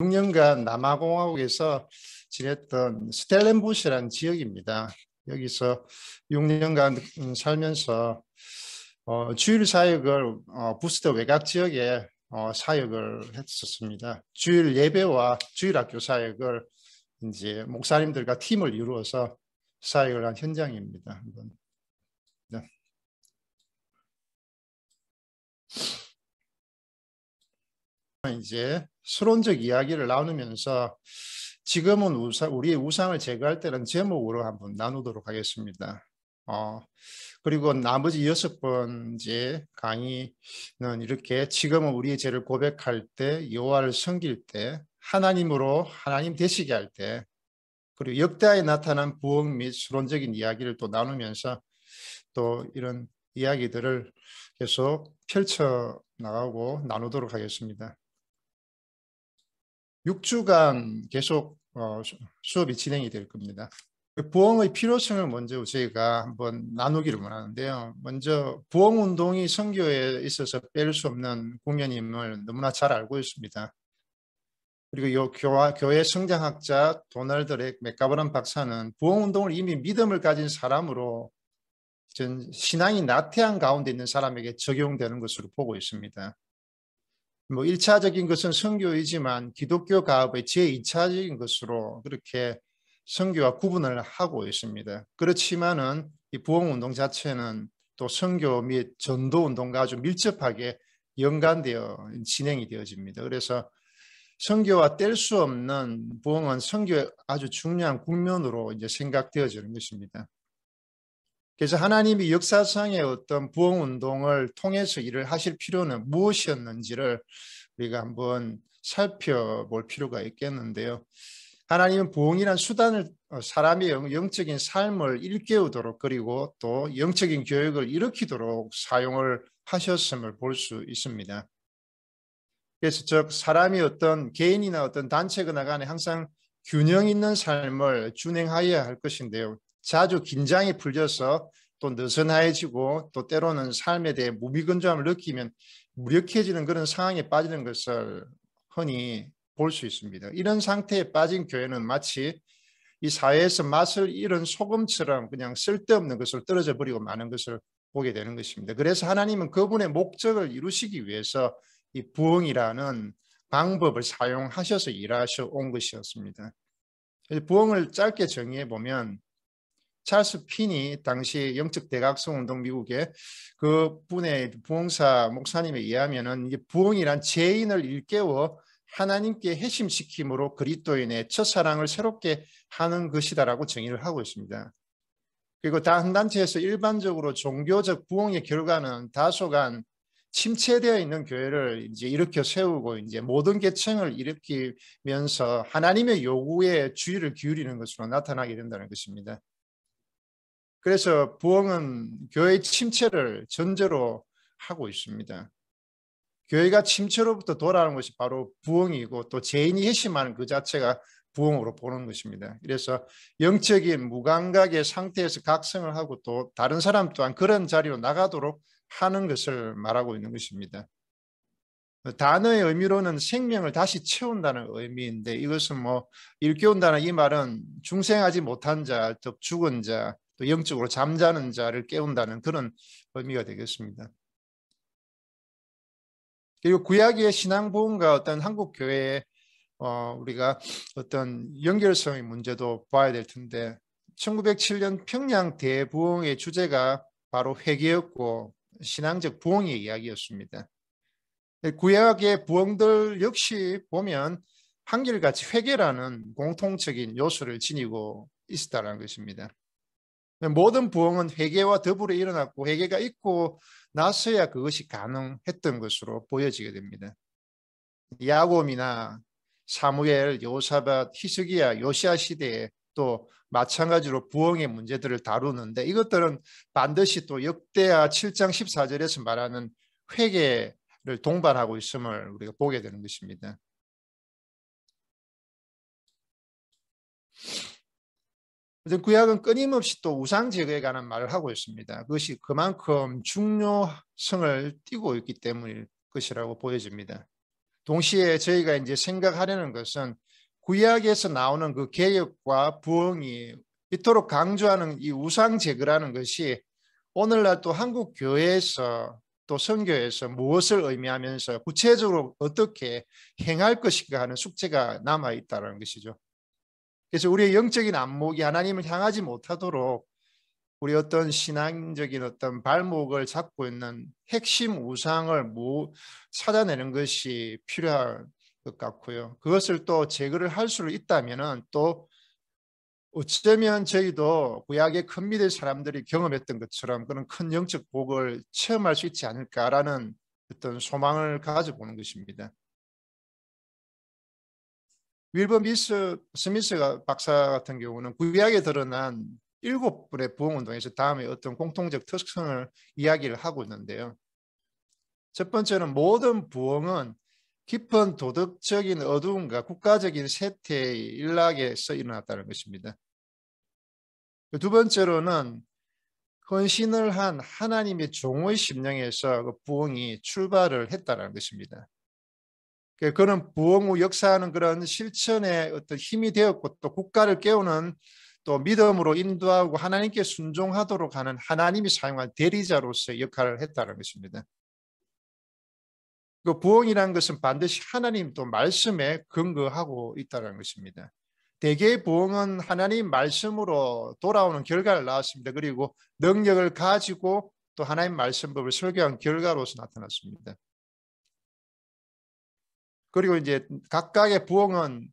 6년간 남아공화국에서 지냈던 스텔렌보시라는 지역입니다. 여기서 6년간 살면서 주일 사역을 부스터 외곽 지역에 사역을 했었습니다. 주일 예배와 주일 학교 사역을 이제 목사님들과 팀을 이루어서 사역을 한 현장입니다. 네. 이제 서론적 이야기를 나누면서 지금은 우리의 우상을 제거할 때는 제목으로 한번 나누도록 하겠습니다. 그리고 나머지 6번째 강의는 이렇게 지금은 우리의 죄를 고백할 때, 여호와를 섬길 때, 하나님으로 하나님 되시게 할 때, 그리고 역대하에 나타난 부흥 및 수론적인 이야기를 또 나누면서 또 이런 이야기들을 계속 펼쳐 나가고 나누도록 하겠습니다. 6주간 계속 수업이 진행이 될 겁니다. 부흥의 필요성을 먼저 저희가 한번 나누기를 원하는데요. 먼저 부흥운동이 선교에 있어서 뺄 수 없는 국면임을 너무나 잘 알고 있습니다. 그리고 교회 성장학자 도널드 맥가버런 박사는 부흥운동을 이미 믿음을 가진 사람으로 신앙이 나태한 가운데 있는 사람에게 적용되는 것으로 보고 있습니다. 1차적인 것은 선교이지만 기독교 가업의 제2차적인 것으로 그렇게 선교와 구분을 하고 있습니다. 그렇지만은 이 부흥운동 자체는 또 선교 및 전도운동과 아주 밀접하게 연관되어 진행이 되어집니다. 그래서 선교와 뗄 수 없는 부흥은 선교의 아주 중요한 국면으로 이제 생각되어지는 것입니다. 그래서 하나님이 역사상의 어떤 부흥운동을 통해서 일을 하실 필요는 무엇이었는지를 우리가 한번 살펴볼 필요가 있겠는데요. 하나님은 부흥이란 수단을 사람의 영적인 삶을 일깨우도록 그리고 또 영적인 교육을 일으키도록 사용을 하셨음을 볼 수 있습니다. 그래서 즉 사람이 어떤 개인이나 어떤 단체가 간에 항상 균형 있는 삶을 준행하여야 할 것인데요. 자주 긴장이 풀려서 또 느슨해지고 또 때로는 삶에 대해 무미건조함을 느끼면 무력해지는 그런 상황에 빠지는 것을 흔히 볼 수 있습니다. 이런 상태에 빠진 교회는 마치 이 사회에서 맛을 잃은 소금처럼 그냥 쓸데없는 것을 떨어져 버리고 마는 것을 보게 되는 것입니다. 그래서 하나님은 그분의 목적을 이루시기 위해서 이 부흥이라는 방법을 사용하셔서 일하셔 온 것이었습니다. 부흥을 짧게 정의해 보면 찰스 핀이 당시 영적 대각성 운동 미국의 그 분의 부흥사 목사님에 의하면은 이게 부흥이란 죄인을 일깨워 하나님께 회심시킴으로 그리스도인의 첫사랑을 새롭게 하는 것이다라고 정의를 하고 있습니다. 그리고 한 단체에서 일반적으로 종교적 부흥의 결과는 다소간 침체되어 있는 교회를 이제 일으켜 세우고 이제 모든 계층을 일으키면서 하나님의 요구에 주의를 기울이는 것으로 나타나게 된다는 것입니다. 그래서 부흥은 교회의 침체를 전제로 하고 있습니다. 교회가 침체로부터 돌아오는 것이 바로 부흥이고 또 죄인이 회심하는 그 자체가 부흥으로 보는 것입니다. 그래서 영적인 무감각의 상태에서 각성을 하고 또 다른 사람 또한 그런 자리로 나가도록 하는 것을 말하고 있는 것입니다. 단어의 의미로는 생명을 다시 채운다는 의미인데 이것은 일깨운다는 이 말은 중생하지 못한 자, 즉 죽은 자, 또 영적으로 잠자는 자를 깨운다는 그런 의미가 되겠습니다. 그리고 구약의 신앙부흥과 어떤 한국 교회의 우리가 어떤 연결성의 문제도 봐야 될 텐데 1907년 평양 대부흥의 주제가 바로 회개였고 신앙적 부흥의 이야기였습니다. 구약의 부흥들 역시 보면 한결같이 회개라는 공통적인 요소를 지니고 있었다는 것입니다. 모든 부흥은 회개와 더불어 일어났고 회개가 있고 나서야 그것이 가능했던 것으로 보여지게 됩니다. 야곱이나 사무엘, 여호사밧, 히스기야, 요시야 시대에 또 마찬가지로 부흥의 문제들을 다루는데 이것들은 반드시 또 역대하 7장 14절에서 말하는 회개를 동반하고 있음을 우리가 보게 되는 것입니다. 구약은 끊임없이 또 우상 제거에 관한 말을 하고 있습니다. 그것이 그만큼 중요성을 띠고 있기 때문일 것이라고 보여집니다. 동시에 저희가 이제 생각하려는 것은 구약에서 나오는 그 개혁과 부흥이 이토록 강조하는 이 우상 제거라는 것이 오늘날 또 한국 교회에서 또 선교에서 무엇을 의미하면서 구체적으로 어떻게 행할 것인가 하는 숙제가 남아 있다는 것이죠. 그래서 우리의 영적인 안목이 하나님을 향하지 못하도록 우리 어떤 신앙적인 어떤 발목을 잡고 있는 핵심 우상을 찾아내는 것이 필요할 것 같고요. 그것을 또 제거를 할 수 있다면은 또 어쩌면 저희도 구약의 큰 믿을 사람들이 경험했던 것처럼 그런 큰 영적 복을 체험할 수 있지 않을까라는 어떤 소망을 가져보는 것입니다. 윌버 스미스 박사 같은 경우는 구약에 드러난 7분의 부흥운동에서 다음에 어떤 공통적 특성을 이야기를 하고 있는데요. 첫 번째는 모든 부흥은 깊은 도덕적인 어두움과 국가적인 세태의 일락에서 일어났다는 것입니다. 두 번째로는 헌신을 한 하나님의 종의 심령에서 그 부흥이 출발을 했다는 것입니다. 그는 부흥 후 역사하는 그런 실천의 어떤 힘이 되었고 또 국가를 깨우는 또 믿음으로 인도하고 하나님께 순종하도록 하는 하나님이 사용한 대리자로서의 역할을 했다는 것입니다. 그 부흥이라는 것은 반드시 하나님 또 말씀에 근거하고 있다는 것입니다. 대개의 부흥은 하나님 말씀으로 돌아오는 결과를 낳았습니다. 그리고 능력을 가지고 또 하나님 말씀법을 설교한 결과로서 나타났습니다. 그리고 이제 각각의 부흥은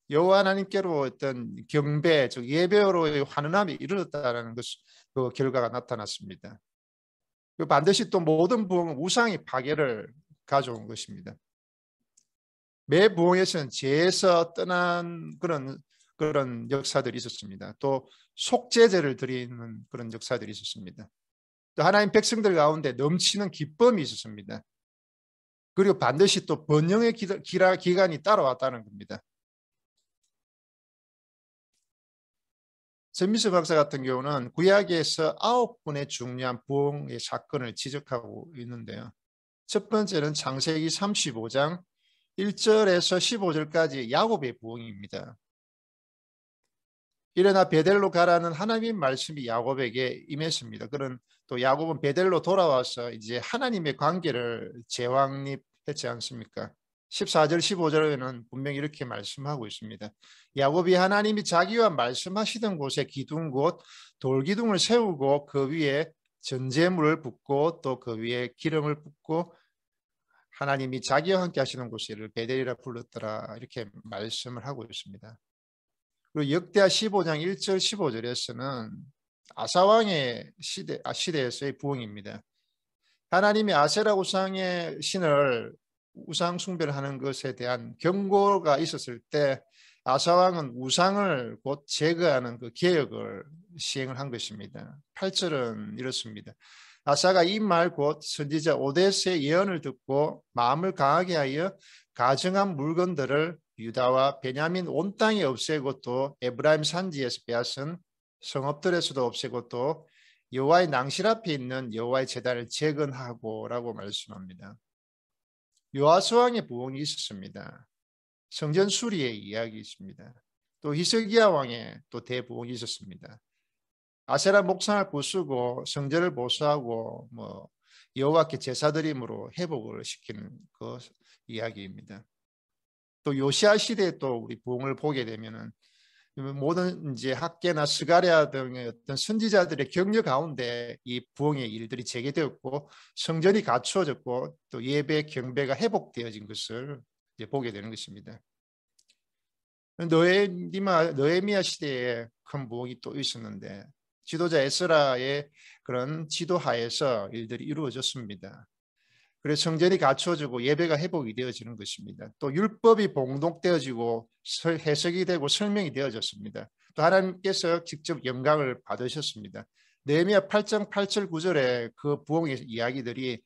여호와 하나님께로 어떤 경배, 즉 예배로의 환원함이 이르렀다는 그 결과가 나타났습니다. 반드시 또 모든 부흥은 우상의 파괴를 가져온 것입니다. 매 부흥에서는 죄에서 떠난 그런 역사들이 있었습니다. 또 속죄제를 드리는 그런 역사들이 있었습니다. 또 하나님 백성들 가운데 넘치는 기쁨이 있었습니다. 그리고 반드시 또 번영의 기간이 따라왔다는 겁니다. 스미스 박사 같은 경우는 구약에서 9분의 중요한 부흥의 사건을 지적하고 있는데요. 첫 번째는 창세기 35장 1절에서 15절까지 야곱의 부흥입니다. 일어나 베델로 가라는 하나님의 말씀이 야곱에게 임했습니다. 그런 또 야곱은 베델로 돌아와서 이제 하나님의 관계를 재확립했지 않습니까? 14절 15절에는 분명히 이렇게 말씀하고 있습니다. 야곱이 하나님이 자기와 말씀하시던 곳에 기둥 곧 돌기둥을 세우고 그 위에 전제물을 붓고 또 그 위에 기름을 붓고 하나님이 자기와 함께 하시는 곳을 베델이라 불렀더라 이렇게 말씀을 하고 있습니다. 그리고 역대하 15장 1절 15절에서는 아사왕의 시대에서의 부흥입니다. 하나님이 아세라 우상의 신을 우상 숭배를 하는 것에 대한 경고가 있었을 때 아사왕은 우상을 곧 제거하는 그 개혁을 시행을 한 것입니다. 8절은 이렇습니다. 아사가 이 말 곧 선지자 오데스의 예언을 듣고 마음을 강하게 하여 가증한 물건들을 유다와 베냐민 온 땅에 없애고 또 에브라임 산지에서 빼앗은 성읍들에서도 없애고 또 여호와의 낭실 앞에 있는 여호와의 제단을 재건하고라고 말씀합니다. 요아스 왕의 부흥이 있었습니다. 성전 수리의 이야기 있습니다. 또 히스기야 왕의 또 대부흥이 있었습니다. 아세라 목상을 부수고 성전을 보수하고 여호와께 제사드림으로 회복을 시키는 그 이야기입니다. 또 요시야 시대에 또 우리 부흥을 보게 되면은 모든 이제 학계나 스가랴 등의 어떤 선지자들의 격려 가운데 이 부흥의 일들이 재개되었고 성전이 갖추어졌고 또 예배 경배가 회복되어진 것을 이제 보게 되는 것입니다. 느헤미야 시대에 큰 부흥이 또 있었는데 지도자 에스라의 그런 지도하에서 일들이 이루어졌습니다. 그래서 성전이 갖추어지고 예배가 회복이 되어지는 것입니다. 또 율법이 봉독되어지고 해석이 되고 설명이 되어졌습니다. 또 하나님께서 직접 영광을 받으셨습니다. 느헤미야 8장 8절 9절에 그 부흥의 이야기들이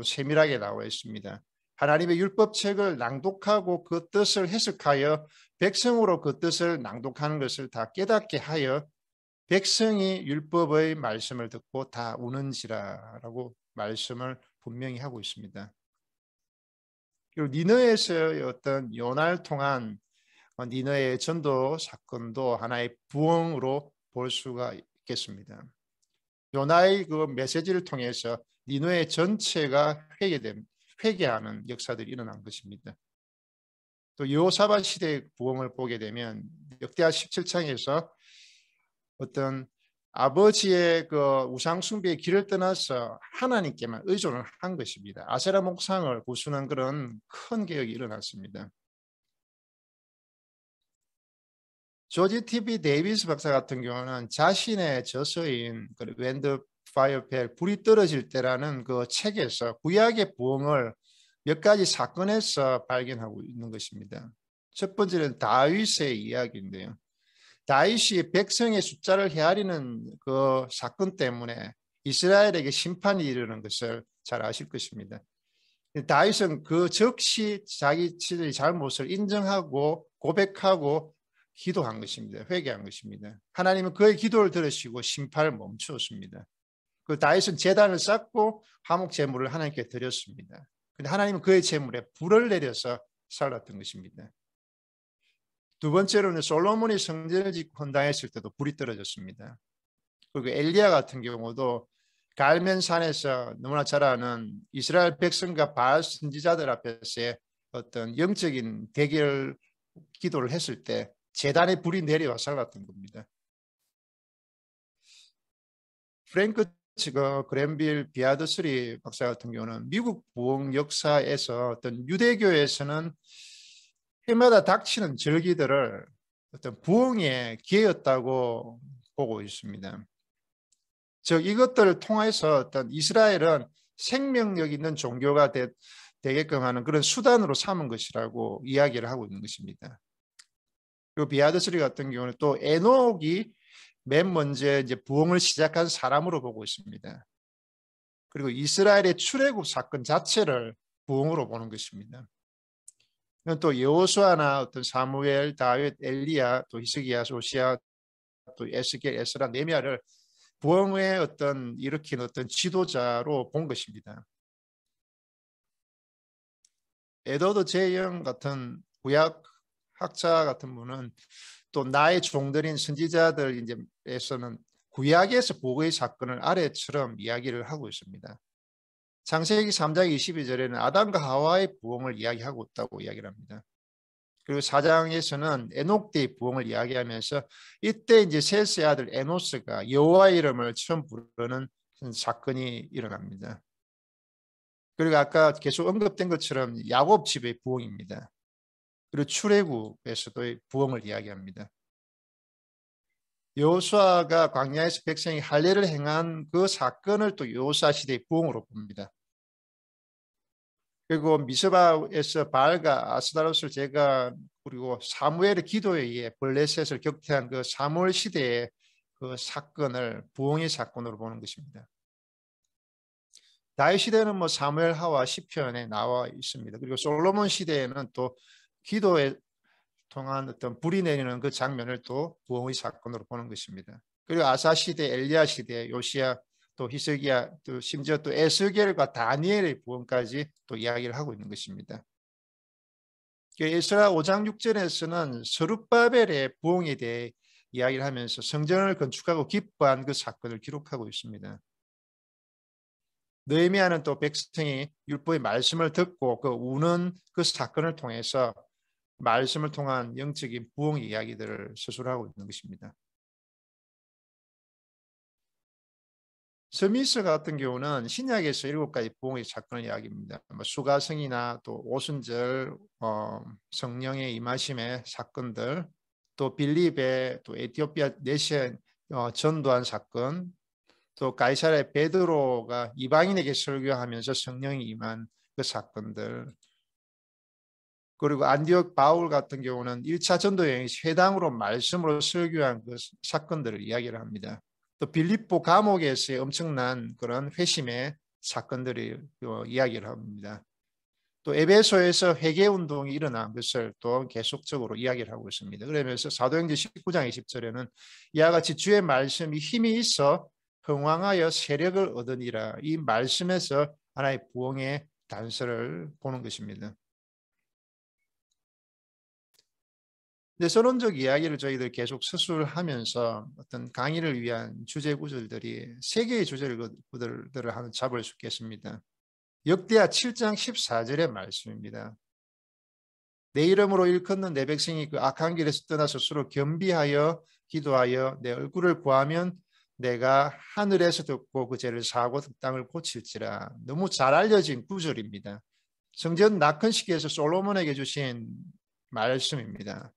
세밀하게 나와 있습니다. 하나님의 율법책을 낭독하고 그 뜻을 해석하여 백성으로 그 뜻을 낭독하는 것을 다 깨닫게 하여 백성이 율법의 말씀을 듣고 다 우는지라라고 말씀을 분명히 하고 있습니다. 그리고 니느웨에서의 어떤 요나를 통한 니느웨의 전도 사건도 하나의 부흥으로 볼 수가 있겠습니다. 요나의 그 메시지를 통해서 니느웨 전체가 회개하는 역사들이 일어난 것입니다. 또 여호사밧 시대의 부흥을 보게 되면 역대하 17장에서 어떤 아버지의 그 우상 숭배의 길을 떠나서 하나님께만 의존을 한 것입니다. 아세라 목상을 부수는 그런 큰 개혁이 일어났습니다. 조지 T.B. 데이비스 박사 같은 경우는 자신의 저서인 When the Fire Fell, 불이 떨어질 때라는 그 책에서 구약의 부흥을 몇 가지 사건에서 발견하고 있는 것입니다. 첫 번째는 다윗의 이야기인데요. 다윗이 백성의 숫자를 헤아리는 그 사건 때문에 이스라엘에게 심판이 이르는 것을 잘 아실 것입니다. 다윗은 그 즉시 자기 잘못을 인정하고 고백하고 기도한 것입니다. 회개한 것입니다. 하나님은 그의 기도를 들으시고 심판을 멈추었습니다. 그 다윗은 제단을 쌓고 화목 제물을 하나님께 드렸습니다. 그런데 하나님은 그의 제물에 불을 내려서 살랐던 것입니다. 두 번째로는 솔로몬이 성전을 짓고 헌당했을 때도 불이 떨어졌습니다. 그리고 엘리야 같은 경우도 갈멜산에서 너무나 잘 아는 이스라엘 백성과 바알 선지자들 앞에서의 어떤 영적인 대결 기도를 했을 때 제단에 불이 내려와 살았던 겁니다. 프랭크 그랜빌 비아드스리 박사 같은 경우는 미국 부흥 역사에서 어떤 유대교에서는 해마다 닥치는 절기들을 어떤 부흥의 기회였다고 보고 있습니다. 즉 이것들을 통해서 어떤 이스라엘은 생명력 있는 종교가 되게끔 하는 그런 수단으로 삼은 것이라고 이야기를 하고 있는 것입니다. 그리고 비아드스리 같은 경우는 또 에녹이 맨 먼저 이제 부흥을 시작한 사람으로 보고 있습니다. 그리고 이스라엘의 출애굽 사건 자체를 부흥으로 보는 것입니다. 또 여호수아나 어떤 사무엘, 다윗, 엘리야, 또 히스기야, 조시야, 또 에스겔, 에스라, 네미야를 부흥의 어떤 일으킨 어떤 지도자로 본 것입니다. 에드워드 제이 영 같은 구약 학자 같은 분은 또 나의 종들인 선지자들 이제에서는 구약에서 복의 사건을 아래처럼 이야기를 하고 있습니다. 창세기 3장 22절에는 아담과 하와의 부흥을 이야기하고 있다고 이야기를 합니다. 그리고 4장에서는 에녹 때의 부흥을 이야기하면서 이때 이제 셋의 아들 에노스가 여호와의 이름을 처음 부르는 사건이 일어납니다. 그리고 아까 계속 언급된 것처럼 야곱 집의 부흥입니다. 그리고 출애굽에서도 부흥을 이야기합니다. 여호수아가 광야에서 백성이 할례를 행한 그 사건을 또 여호수아 시대의 부흥으로 봅니다. 그리고 미스바에서 바알과 아스다롯을 제가 그리고 사무엘의 기도에 의해 블레셋을 격퇴한 그 사무엘 시대의 그 사건을 부흥의 사건으로 보는 것입니다. 다윗 시대는 뭐 사무엘 하와 시편에 나와 있습니다. 그리고 솔로몬 시대에는 또 기도에 통한 어떤 불이 내리는 그 장면을 또 부흥의 사건으로 보는 것입니다. 그리고 아사 시대, 엘리야 시대, 요시야, 또 히스기야, 또 심지어 또 에스겔과 다니엘의 부흥까지 또 이야기를 하고 있는 것입니다. 에스라 5장 6절에서는 스룹바벨의 부흥에 대해 이야기를 하면서 성전을 건축하고 기뻐한 그 사건을 기록하고 있습니다. 느헤미야는 또 백성이 율법의 말씀을 듣고 그 우는 그 사건을 통해서 말씀을 통한 영적인 부흥 이야기들을 서술하고 있는 것입니다. 스미스 같은 경우는 신약에서 7가지 부흥의 사건을 이야기합니다. 수가성이나 또 오순절, 성령의 임하심의 사건들, 또 빌립의 또 에티오피아 내시에 전도한 사건, 또 가이사랴 베드로가 이방인에게 설교하면서 성령이 임한 그 사건들, 그리고 안디옥 바울 같은 경우는 1차 전도 여행이 회당으로 말씀으로 설교한 그 사건들을 이야기를 합니다. 또 빌립보 감옥에서의 엄청난 그런 회심의 사건들을 이야기를 합니다. 또 에베소에서 회개 운동이 일어난 것을 또 계속적으로 이야기를 하고 있습니다. 그러면서 사도행전 19장 20절에는 이와 같이 주의 말씀이 힘이 있어 흥왕하여 세력을 얻으니라, 이 말씀에서 하나의 부흥의 단서를 보는 것입니다. 근데 서론적 이야기를 저희들 계속 서술하면서 어떤 강의를 위한 주제 구절들이 세 개의 구절들을 한번 잡을 수 있겠습니다. 역대하 7장 14절의 말씀입니다. 내 이름으로 일컫는 내 백성이 그 악한 길에서 떠나서 서로 겸비하여 기도하여 내 얼굴을 구하면 내가 하늘에서 듣고 그 죄를 사하고 그 땅을 고칠지라. 너무 잘 알려진 구절입니다. 성전 낙헌식에서 솔로몬에게 주신 말씀입니다.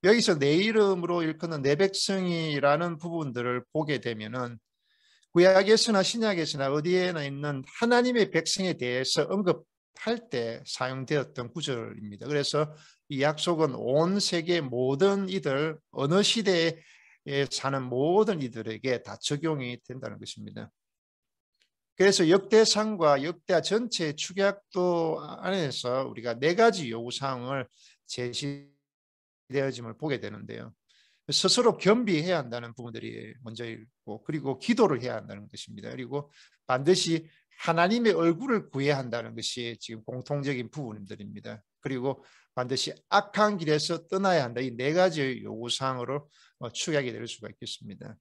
여기서 내 이름으로 일컫는 내 백성이라는 부분들을 보게 되면은 구약에서나 신약에서나 어디에나 있는 하나님의 백성에 대해서 언급할 때 사용되었던 구절입니다. 그래서 이 약속은 온 세계 모든 이들, 어느 시대에 사는 모든 이들에게 다 적용이 된다는 것입니다. 그래서 역대상과 역대하 전체 축약도 안에서 우리가 네 가지 요구사항을 제시되어짐을 보게 되는데요. 스스로 겸비해야 한다는 부분들이 먼저 있고, 그리고 기도를 해야 한다는 것입니다. 그리고 반드시 하나님의 얼굴을 구해야 한다는 것이 지금 공통적인 부분들입니다. 그리고 반드시 악한 길에서 떠나야 한다. 이 네 가지 요구사항으로 축약이 될 수가 있겠습니다.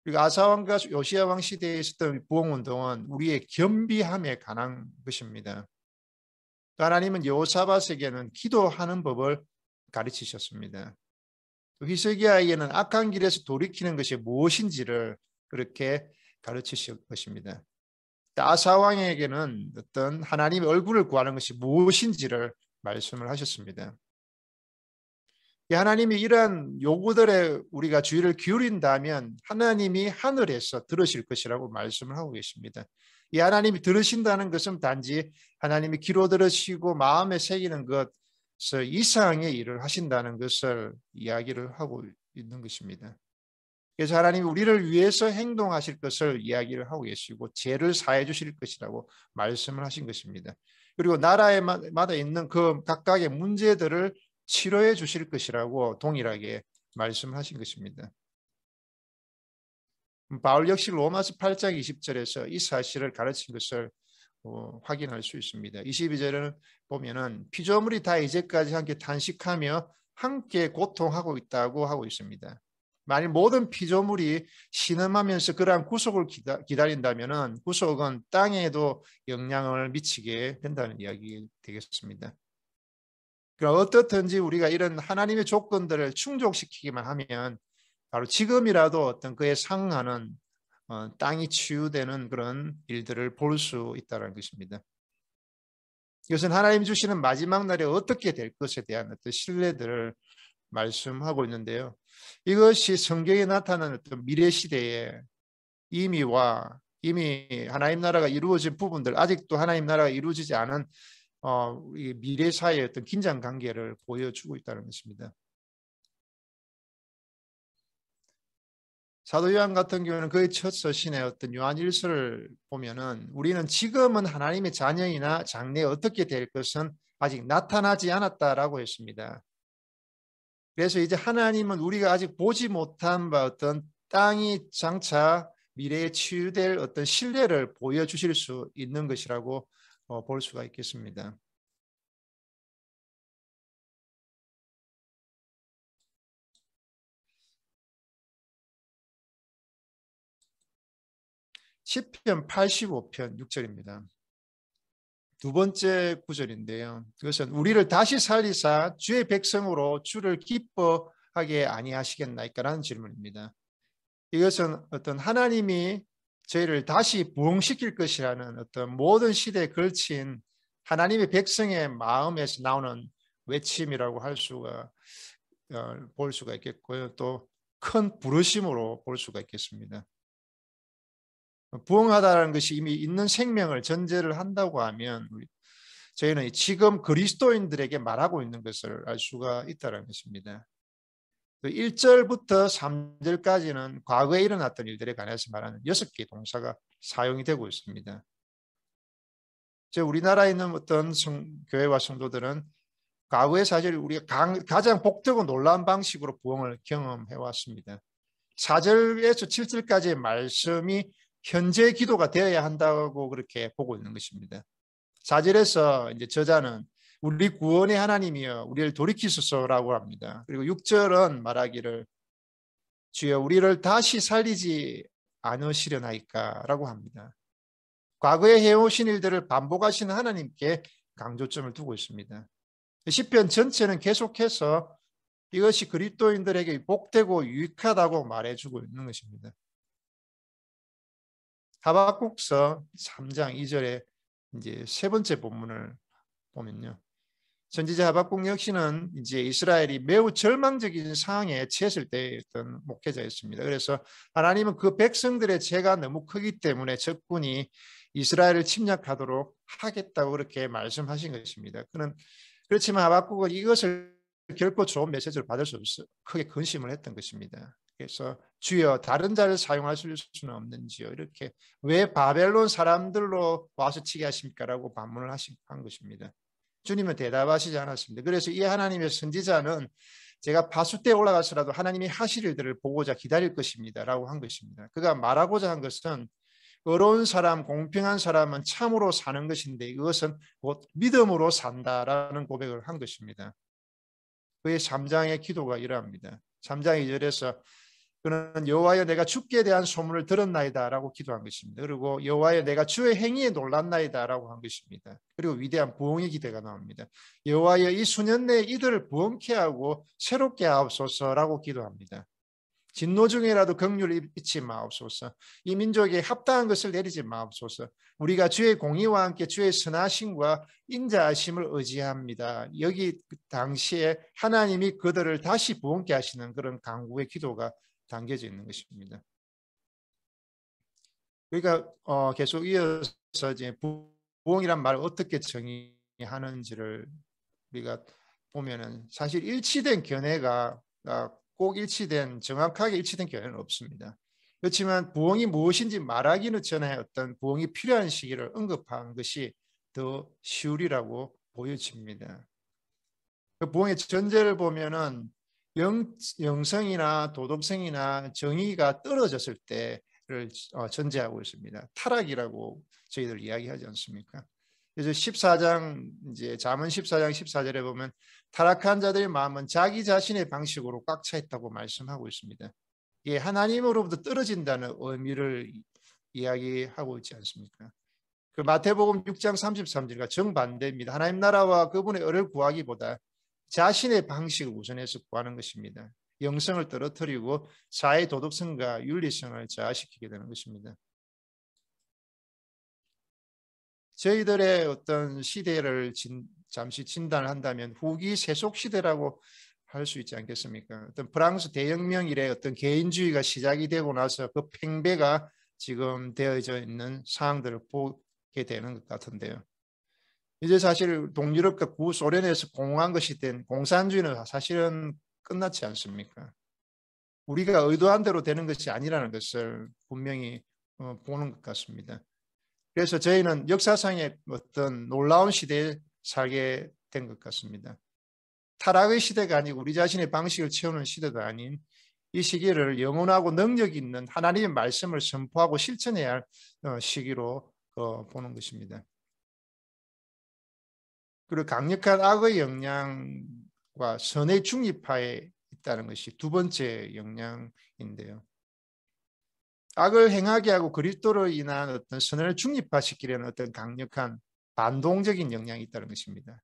그리고 아사왕과 요시야왕 시대에 있었던 부흥운동은 우리의 겸비함에 관한 것입니다. 하나님은 여호사밧에게는 기도하는 법을 가르치셨습니다. 히스기야에게는 악한 길에서 돌이키는 것이 무엇인지를 그렇게 가르치실 것입니다. 아사왕에게는 어떤 하나님의 얼굴을 구하는 것이 무엇인지를 말씀을 하셨습니다. 하나님이 이러한 요구들에 우리가 주의를 기울인다면 하나님이 하늘에서 들으실 것이라고 말씀을 하고 계십니다. 이 하나님이 들으신다는 것은 단지 하나님이 귀로 들으시고 마음에 새기는 것 이상의 일을 하신다는 것을 이야기를 하고 있는 것입니다. 그래서 하나님이 우리를 위해서 행동하실 것을 이야기를 하고 계시고 죄를 사해 주실 것이라고 말씀을 하신 것입니다. 그리고 나라마다 있는 그 각각의 문제들을 치료해 주실 것이라고 동일하게 말씀하신 것입니다. 바울 역시 로마서 8장 20절에서 이 사실을 가르친 것을 확인할 수 있습니다. 22절에는 보면은 피조물이 다 이제까지 함께 탄식하며 함께 고통하고 있다고 하고 있습니다. 만일 모든 피조물이 신음하면서 그러한 구속을 기다린다면은 구속은 땅에도 영향을 미치게 된다는 이야기 되겠습니다. 그러니까 어떻든지 우리가 이런 하나님의 조건들을 충족시키기만 하면 바로 지금이라도 어떤 그에 상하는 땅이 치유되는 그런 일들을 볼 수 있다는 것입니다. 이것은 하나님 주시는 마지막 날에 어떻게 될 것에 대한 어떤 신뢰들을 말씀하고 있는데요. 이것이 성경에 나타나는 어떤 미래 시대의 이미 하나님 나라가 이루어진 부분들, 아직도 하나님 나라가 이루어지지 않은 미래 사이의 어떤 긴장 관계를 보여주고 있다는 것입니다. 사도 요한 같은 경우는 그의 첫 서신의 어떤 요한일서를 보면은 우리는 지금은 하나님의 자녀이나 장래에 어떻게 될 것은 아직 나타나지 않았다라고 했습니다. 그래서 이제 하나님은 우리가 아직 보지 못한 바 어떤 땅이 장차 미래에 치유될 어떤 신뢰를 보여주실 수 있는 것이라고 볼 수가 있겠습니다. 시편 85편 6절입니다. 두 번째 구절인데요. 그것은 우리를 다시 살리사 주의 백성으로 주를 기뻐하게 아니하시겠나이까라는 질문입니다. 이것은 어떤 하나님이 저희를 다시 부흥시킬 것이라는 어떤 모든 시대에 걸친 하나님의 백성의 마음에서 나오는 외침이라고 볼 수가 있겠고요. 또 큰 부르심으로 볼 수가 있겠습니다. 부흥하다는 것이 이미 있는 생명을 전제를 한다고 하면 저희는 지금 그리스도인들에게 말하고 있는 것을 알 수가 있다는 것입니다. 1절부터 3절까지는 과거에 일어났던 일들에 관해서 말하는 6개의 동사가 사용이 되고 있습니다. 우리나라에 있는 어떤 교회와 성도들은 과거의 사실 우리가 가장 복되고 놀라운 방식으로 부흥을 경험해 왔습니다. 4절에서 7절까지의 말씀이 현재 기도가 되어야 한다고 그렇게 보고 있는 것입니다. 4절에서 이제 저자는 우리 구원의 하나님이여 우리를 돌이키소서라고 합니다. 그리고 6절은 말하기를 주여 우리를 다시 살리지 않으시려나이까라고 합니다. 과거에 해오신 일들을 반복하시는 하나님께 강조점을 두고 있습니다. 시편 전체는 계속해서 이것이 그리스도인들에게 복되고 유익하다고 말해주고 있는 것입니다. 하박국서 3장 2절에 이제 세 번째 본문을 보면요. 선지자 하박국 역시는 이제 이스라엘이 매우 절망적인 상황에 처했을 때의 어떤 목회자였습니다. 그래서 하나님은 그 백성들의 죄가 너무 크기 때문에 적군이 이스라엘을 침략하도록 하겠다고 그렇게 말씀하신 것입니다. 그렇지만 하박국은 이것을 결코 좋은 메시지를 받을 수 없어 크게 근심을 했던 것입니다. 그래서 주여 다른 자를 사용하실 수는 없는지요. 이렇게 왜 바벨론 사람들로 와서 치게 하십니까라고 반문을 한 것입니다. 주님은 대답하시지 않았습니다. 그래서 이 하나님의 선지자는 제가 바수대에 올라가서라도 하나님이 하실 일들을 보고자 기다릴 것입니다 라고 한 것입니다. 그가 말하고자 한 것은 의로운 사람, 공평한 사람은 참으로 사는 것인데 이것은 곧 믿음으로 산다라는 고백을 한 것입니다. 그의 3장의 기도가 이러합니다. 3장 2절에서 그는 여호와여 내가 주께 대한 소문을 들었나이다 라고 기도한 것입니다. 그리고 여호와여 내가 주의 행위에 놀랐나이다 라고 한 것입니다. 그리고 위대한 부흥의 기대가 나옵니다. 여호와여 이 수년 내에 이들을 부흥케 하고 새롭게 하옵소서라고 기도합니다. 진노 중에라도 긍휼을 입지 마옵소서. 이 민족에 합당한 것을 내리지 마옵소서. 우리가 주의 공의와 함께 주의 선하심과 인자하심을 의지합니다. 여기 당시에 하나님이 그들을 다시 부흥케 하시는 그런 간구의 기도가 담겨져 있는 것입니다. 그러니까 계속 이어서 이제 부흥이란 말을 어떻게 정의하는지를 우리가 보면은 사실 일치된 견해가 꼭 정확하게 일치된 견해는 없습니다. 그렇지만 부흥이 무엇인지 말하기는 전에 어떤 부흥이 필요한 시기를 언급한 것이 더 쉬우리라고 보여집니다. 그 부흥의 전제를 보면은 영성이나 도덕성이나 정의가 떨어졌을 때를 전제하고 있습니다. 타락이라고 저희들 이야기하지 않습니까? 그래서 14장 이제 잠언 14장 14절에 보면 타락한 자들의 마음은 자기 자신의 방식으로 꽉 차 있다고 말씀하고 있습니다. 이게 하나님으로부터 떨어진다는 의미를 이야기하고 있지 않습니까? 그 마태복음 6장 33절과 정반대입니다. 하나님 나라와 그분의 의를 구하기보다 자신의 방식을 우선해서 구하는 것입니다. 영성을 떨어뜨리고 사회 도덕성과 윤리성을 저하시키게 되는 것입니다. 저희들의 어떤 시대를 잠시 진단을 한다면 후기 세속 시대라고 할 수 있지 않겠습니까? 어떤 프랑스 대혁명 이래 어떤 개인주의가 시작이 되고 나서 그 팽배가 지금 되어져 있는 상황들을 보게 되는 것 같은데요. 이제 사실 동유럽과 구소련에서 공허한 것이 된 공산주의는 사실은 끝났지 않습니까? 우리가 의도한 대로 되는 것이 아니라는 것을 분명히 보는 것 같습니다. 그래서 저희는 역사상의 어떤 놀라운 시대에 살게 된 것 같습니다. 타락의 시대가 아니고 우리 자신의 방식을 채우는 시대도 아닌 이 시기를 영원하고 능력 있는 하나님의 말씀을 선포하고 실천해야 할 시기로 보는 것입니다. 그리고 강력한 악의 영향과 선의 중립하에 있다는 것이 두 번째 영향인데요. 악을 행하게 하고 그리스도로 인한 어떤 선을 중립화시키려는 어떤 강력한 반동적인 영향이 있다는 것입니다.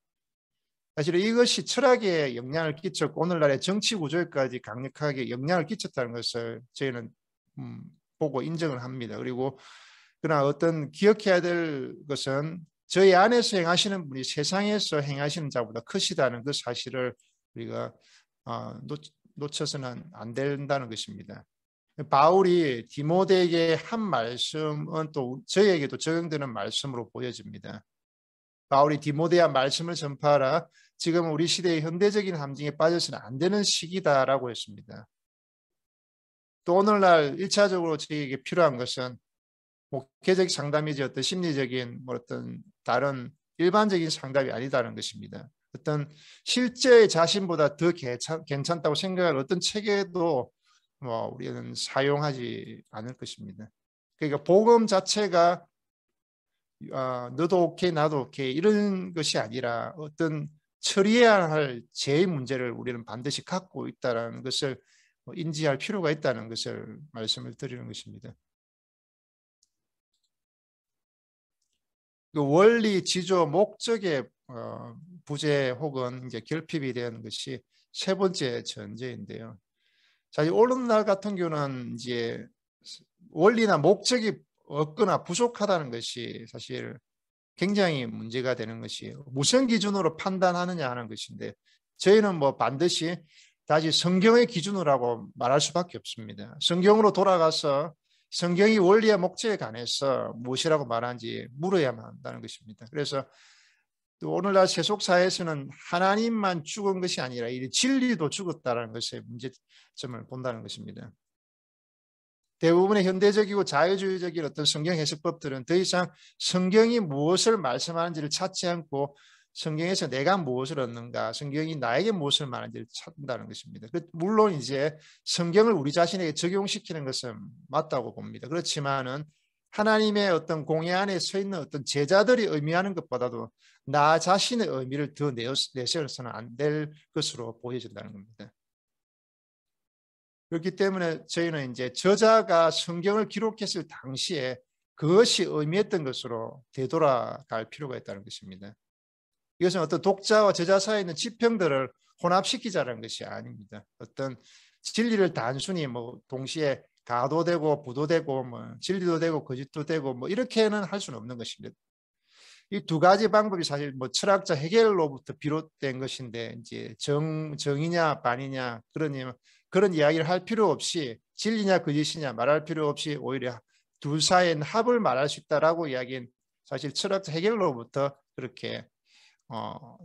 사실 이것이 철학에 영향을 끼쳤고 오늘날의 정치 구조에까지 강력하게 영향을 끼쳤다는 것을 저희는 보고 인정을 합니다. 그리고 그러나 어떤 기억해야 될 것은 저희 안에서 행하시는 분이 세상에서 행하시는 자보다 크시다는 그 사실을 우리가 놓쳐서는 안 된다는 것입니다. 바울이 디모데에게 한 말씀은 또 저희에게도 적용되는 말씀으로 보여집니다. 바울이 디모데야 말씀을 전파하라. 지금 우리 시대의 현대적인 함정에 빠져서는 안 되는 시기다라고 했습니다. 또 오늘날 1차적으로 저희에게 필요한 것은 목회적 상담이지 어떤 심리적인 어떤 다른 일반적인 상담이 아니다는 것입니다. 어떤 실제 자신보다 더 괜찮다고 생각할 어떤 체계도 우리는 사용하지 않을 것입니다. 그러니까 복음 자체가 너도 오케이 나도 오케이 이런 것이 아니라 어떤 처리해야 할 죄의 문제를 우리는 반드시 갖고 있다는 것을 인지할 필요가 있다는 것을 말씀을 드리는 것입니다. 그 원리, 지조, 목적의 부재 혹은 이제 결핍이 되는 것이 세 번째 전제인데요. 자, 오늘날 같은 경우는 이제 원리나 목적이 없거나 부족하다는 것이 사실 굉장히 문제가 되는 것이 무슨 기준으로 판단하느냐 하는 것인데 저희는 뭐 반드시 다시 성경의 기준으로 하고 말할 수밖에 없습니다. 성경으로 돌아가서 성경이 원리와 목적에 관해서 무엇이라고 말하는지 물어야만 한다는 것입니다. 그래서 또 오늘날 세속사에서는 하나님만 죽은 것이 아니라 이 진리도 죽었다는 것의 문제점을 본다는 것입니다. 대부분의 현대적이고 자유주의적인 어떤 성경 해석법들은 더 이상 성경이 무엇을 말씀하는지를 찾지 않고 성경에서 내가 무엇을 얻는가, 성경이 나에게 무엇을 말하는지를 찾는다는 것입니다. 물론 이제 성경을 우리 자신에게 적용시키는 것은 맞다고 봅니다. 그렇지만은 하나님의 어떤 공예 안에 서 있는 어떤 제자들이 의미하는 것보다도 나 자신의 의미를 더 내세워서는 안 될 것으로 보여진다는 겁니다. 그렇기 때문에 저희는 이제 저자가 성경을 기록했을 당시에 그것이 의미했던 것으로 되돌아갈 필요가 있다는 것입니다. 이것은 어떤 독자와 저자 사이에 있는 지평들을 혼합시키자는 것이 아닙니다. 어떤 진리를 단순히 뭐 동시에 가도 되고 부도 되고 뭐 진리도 되고 거짓도 되고 뭐 이렇게는 할 수는 없는 것입니다. 이 두 가지 방법이 사실 뭐 철학자 헤겔로부터 비롯된 것인데 이제 정이냐 반이냐 그런 이야기를 할 필요 없이 진리냐 거짓이냐 말할 필요 없이 오히려 둘 사이의 합을 말할 수 있다라고 이야기한 사실 철학자 헤겔로부터 그렇게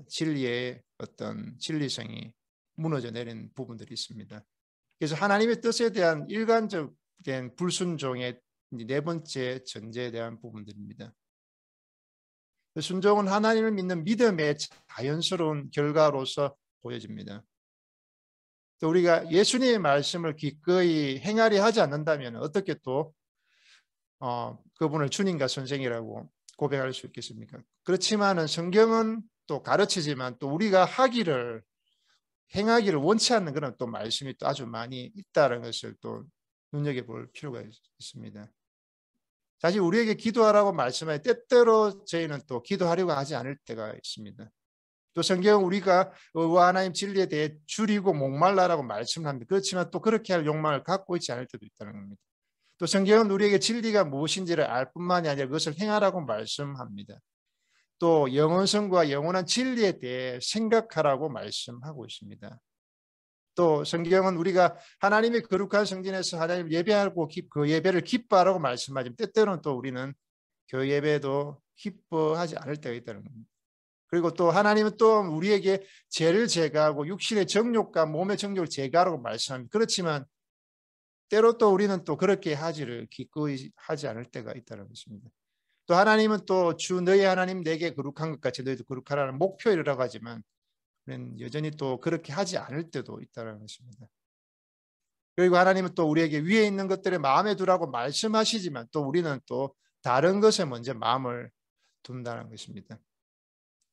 진리의 어떤 진리성이 무너져 내린 부분들이 있습니다. 그래서 하나님의 뜻에 대한 일관적인 불순종의 네 번째 전제에 대한 부분들입니다. 순종은 하나님을 믿는 믿음의 자연스러운 결과로서 보여집니다. 또 우리가 예수님의 말씀을 기꺼이 행하려 하지 않는다면 어떻게 또 그분을 주님과 선생이라고 고백할 수 있겠습니까? 그렇지만은 성경은 또 가르치지만 또 우리가 행하기를 원치 않는 그런 또 말씀이 또 아주 많이 있다는 것을 또 눈여겨볼 필요가 있습니다. 사실 우리에게 기도하라고 말씀할 때때로 저희는 또 기도하려고 하지 않을 때가 있습니다. 또 성경은 우리가 의와 하나님 진리에 대해 줄이고 목말라라고 말씀합니다. 그렇지만 또 그렇게 할 욕망을 갖고 있지 않을 때도 있다는 겁니다. 또 성경은 우리에게 진리가 무엇인지를 알 뿐만이 아니라 그것을 행하라고 말씀합니다. 또 영원성과 영원한 진리에 대해 생각하라고 말씀하고 있습니다. 또 성경은 우리가 하나님의 거룩한 성전에서 하나님 예배하고 그 예배를 기뻐하라고 말씀하지만 때때로는 또 우리는 그 예배도 기뻐하지 않을 때가 있다는 겁니다. 그리고 또 하나님은 또 우리에게 죄를 제거하고 육신의 정욕과 몸의 정욕을 제거하라고 말씀합니다. 그렇지만 때로 또 우리는 또 그렇게 하지를 기꺼이 하지 않을 때가 있다는 것입니다. 또 하나님은 또 주 너희 하나님 내게 거룩한 것 같이 너희도 거룩하라는 목표이라고 하지만 우리는 여전히 또 그렇게 하지 않을 때도 있다는 것입니다. 그리고 하나님은 또 우리에게 위에 있는 것들을 마음에 두라고 말씀하시지만 또 우리는 또 다른 것에 먼저 마음을 둔다는 것입니다.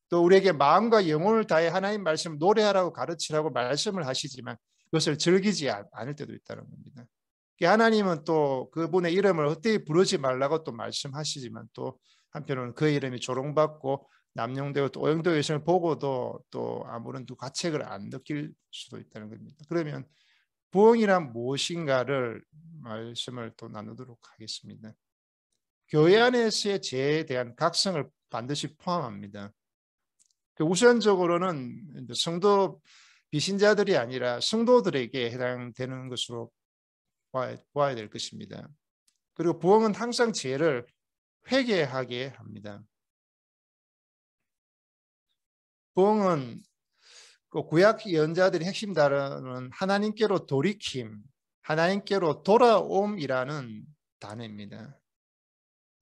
또 우리에게 마음과 영혼을 다해 하나님 말씀을 노래하라고 가르치라고 말씀을 하시지만 그것을 즐기지 않을 때도 있다는 겁니다. 하나님은 또 그분의 이름을 헛되이 부르지 말라고 또 말씀하시지만 또 한편으로는 그 이름이 조롱받고 남용되고 또 오용되고 있음을 보고도 또 아무런 또 가책을 안 느낄 수도 있다는 겁니다. 그러면 부흥이란 무엇인가를 말씀을 또 나누도록 하겠습니다. 교회 안에서의 죄에 대한 각성을 반드시 포함합니다. 우선적으로는 성도 비신자들이 아니라 성도들에게 해당되는 것으로 보아야 될 것입니다. 그리고 부흥은 항상 죄를 회개하게 합니다. 부흥은 구약 예언자들이 핵심 단어는 하나님께로 돌이킴, 하나님께로 돌아옴이라는 단어입니다.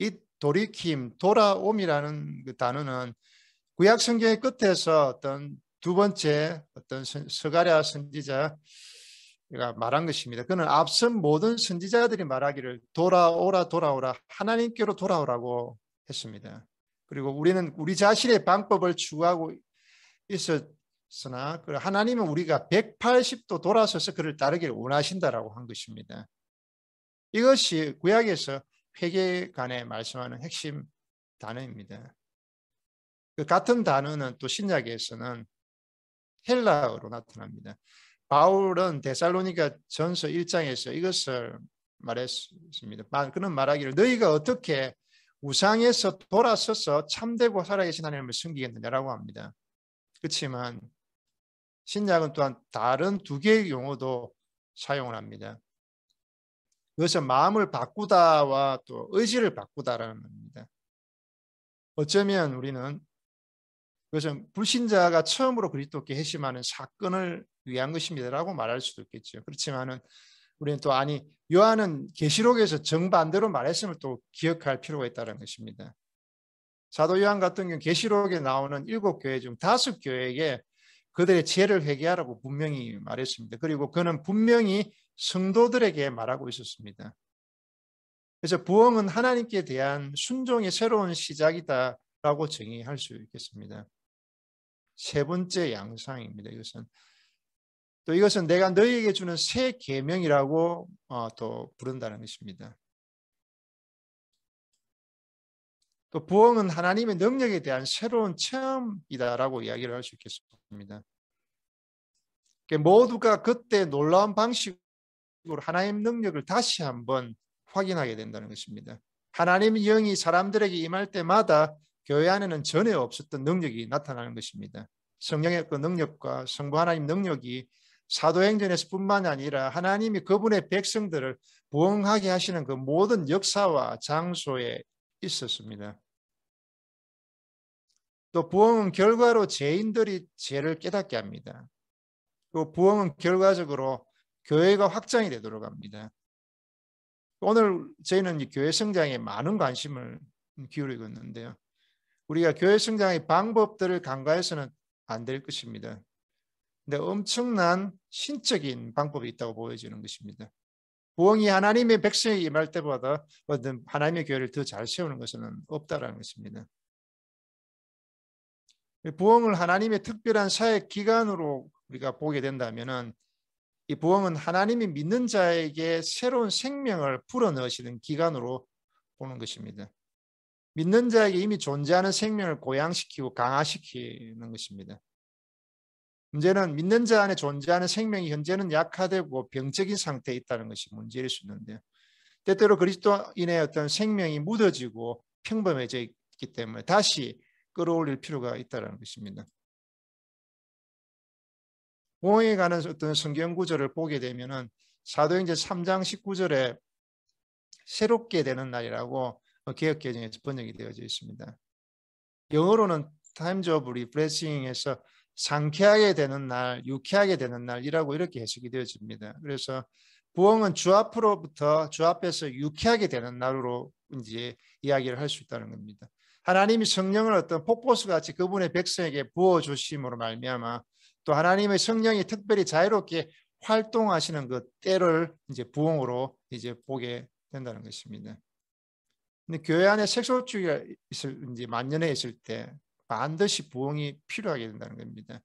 이 돌이킴, 돌아옴이라는 그 단어는 구약 성경의 끝에서 어떤 두 번째 어떤 스가랴 선지자가 말한 것입니다. 그는 앞선 모든 선지자들이 말하기를 돌아오라 돌아오라 하나님께로 돌아오라고 했습니다. 그리고 우리는 우리 자신의 방법을 추구하고 있었으나 하나님은 우리가 180도 돌아서서 그를 따르기를 원하신다라고 한 것입니다. 이것이 구약에서 회개간에 말씀하는 핵심 단어입니다. 그 같은 단어는 또 신약에서는 헬라어로 나타납니다. 바울은 데살로니가 전서 1장에서 이것을 말했습니다. 그는 말하기를 너희가 어떻게 우상에서 돌아서서 참되고 살아계신 하나님을 섬기겠느냐라고 합니다. 그렇지만 신약은 또한 다른 두 개의 용어도 사용을 합니다. 그것은 마음을 바꾸다와 또 의지를 바꾸다라는 겁니다. 어쩌면 우리는 그것은 불신자가 처음으로 그리스도께 회심하는 사건을 위한 것입니다라고 말할 수도 있겠죠. 그렇지만은 우리는 또 요한은 계시록에서 정반대로 말했음을 또 기억할 필요가 있다는 것입니다. 사도 요한 같은 경우 계시록에 나오는 7교회 중 5교회에게 그들의 죄를 회개하라고 분명히 말했습니다. 그리고 그는 분명히 성도들에게 말하고 있었습니다. 그래서 부흥은 하나님께 대한 순종의 새로운 시작이다라고 정의할 수 있겠습니다. 세 번째 양상입니다. 이것은 내가 너희에게 주는 새 계명이라고 또 부른다는 것입니다. 또 부흥은 하나님의 능력에 대한 새로운 체험이다라고 이야기를 할 수 있겠습니다. 모두가 그때 놀라운 방식으로 하나님의 능력을 다시 한번 확인하게 된다는 것입니다. 하나님의 영이 사람들에게 임할 때마다 교회 안에는 전에 없었던 능력이 나타나는 것입니다. 성령의 그 능력과 성부 하나님 능력이 사도행전에서 뿐만 아니라 하나님이 그분의 백성들을 부흥하게 하시는 그 모든 역사와 장소에 있었습니다. 또 부흥은 결과로 죄인들이 죄를 깨닫게 합니다. 또 부흥은 결과적으로 교회가 확장이 되도록 합니다. 오늘 저희는 이 교회 성장에 많은 관심을 기울이고 있는데요. 우리가 교회 성장의 방법들을 간과해서는 안 될 것입니다. 근데 엄청난 신적인 방법이 있다고 보여지는 것입니다. 부흥이 하나님의 백성에 임할 때보다 어떤 하나님의 교회를 더 잘 세우는 것은 없다라는 것입니다. 부흥을 하나님의 특별한 사역 기간으로 우리가 보게 된다면은 이 부흥은 하나님이 믿는 자에게 새로운 생명을 불어넣으시는 기간으로 보는 것입니다. 믿는 자에게 이미 존재하는 생명을 고양시키고 강화시키는 것입니다. 문제는 믿는 자 안에 존재하는 생명이 현재는 약화되고 병적인 상태에 있다는 것이 문제일 수 있는데요. 때때로 그리스도인의 어떤 생명이 묻어지고 평범해져 있기 때문에 다시 끌어올릴 필요가 있다는 것입니다. 부흥에 관한 어떤 성경 구절을 보게 되면은 사도행전 3장 19절에 새롭게 되는 날이라고 개역개정에서 번역이 되어져 있습니다. 영어로는 Times of Refreshing에서 상쾌하게 되는 날, 유쾌하게 되는 날이라고 이렇게 해석이 되어집니다. 그래서 부흥은 주 앞에서 유쾌하게 되는 날로 이제 이야기를 할 수 있다는 겁니다. 하나님이 성령을 어떤 폭포수 같이 그분의 백성에게 부어 주심으로 말미암아 또 하나님의 성령이 특별히 자유롭게 활동하시는 그 때를 이제 부흥으로 이제 보게 된다는 것입니다. 근데 교회 안에 색소주의가 이제 만연해 있을 때 반드시 부흥이 필요하게 된다는 겁니다.